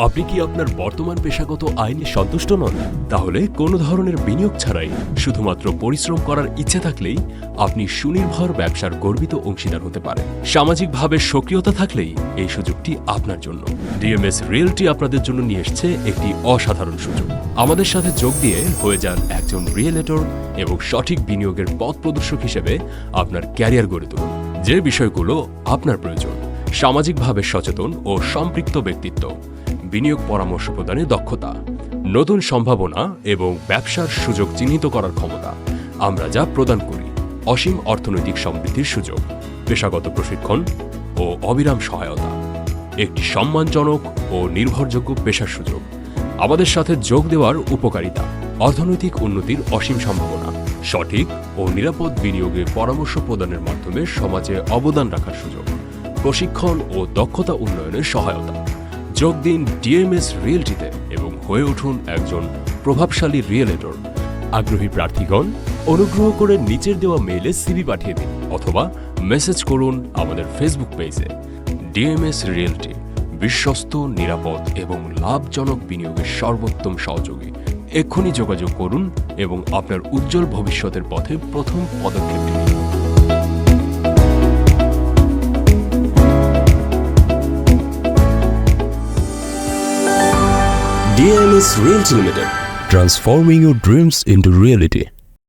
আপনি কি আপনার বর্তমান পেশাগত আইনে সন্তুষ্ট নন? তাহলে কোনো ধরনের বিনিয়োগ ছাড়াই শুধুমাত্র পরিশ্রম করার ইচ্ছে থাকলেই আপনি সুনির্ভর ব্যবসার গর্বিত অংশীদার হতে পারেন। সামাজিকভাবে সক্রিয়তা থাকলেই এই সুযোগটি আপনার জন্য। ডিএমএস রিয়েলটি আপনাদের জন্য নিয়ে এসেছে একটি অসাধারণ সুযোগ। আমাদের সাথে যোগ দিয়ে হয়ে যান একজন রিয়েলেটর এবং সঠিক বিনিয়োগের পথ প্রদর্শক হিসেবে আপনার ক্যারিয়ার গড়ে তুলুন। যে বিষয়গুলো আপনার প্রয়োজন: সামাজিকভাবে সচেতন ও সম্পৃক্ত ব্যক্তিত্ব, বিনিয়োগ পরামর্শ প্রদানে দক্ষতা, নতুন সম্ভাবনা এবং ব্যবসার সুযোগ চিহ্নিত করার ক্ষমতা। আমরা যা প্রদান করি: অসীম অর্থনৈতিক সমৃদ্ধির সুযোগ, পেশাগত প্রশিক্ষণ ও অবিরাম সহায়তা, একটি সম্মানজনক ও নির্ভরযোগ্য পেশার সুযোগ। আমাদের সাথে যোগ দেওয়ার উপকারিতা: অর্থনৈতিক উন্নতির অসীম সম্ভাবনা, সঠিক ও নিরাপদ বিনিয়োগে পরামর্শ প্রদানের মাধ্যমে সমাজে অবদান রাখার সুযোগ, প্রশিক্ষণ ও দক্ষতা উন্নয়নের সহায়তা। যোগ দিন ডিএমএস রিয়েলটিতে এবং হয়ে উঠুন একজন প্রভাবশালী রিয়েলেটর। আগ্রহী প্রার্থীগণ অনুগ্রহ করে নিচের দেওয়া মেইলে সিভি পাঠিয়ে দিন অথবা মেসেজ করুন আমাদের ফেসবুক পেজে। ডিএমএস রিয়েলটি, বিশ্বস্ত, নিরাপদ এবং লাভজনক বিনিয়োগের সর্বোত্তম সহযোগী। এক্ষুনি যোগাযোগ করুন এবং আপনার উজ্জ্বল ভবিষ্যতের পথে প্রথম পদক্ষেপটি নিন। DMS Realty Limited, transforming your dreams into reality.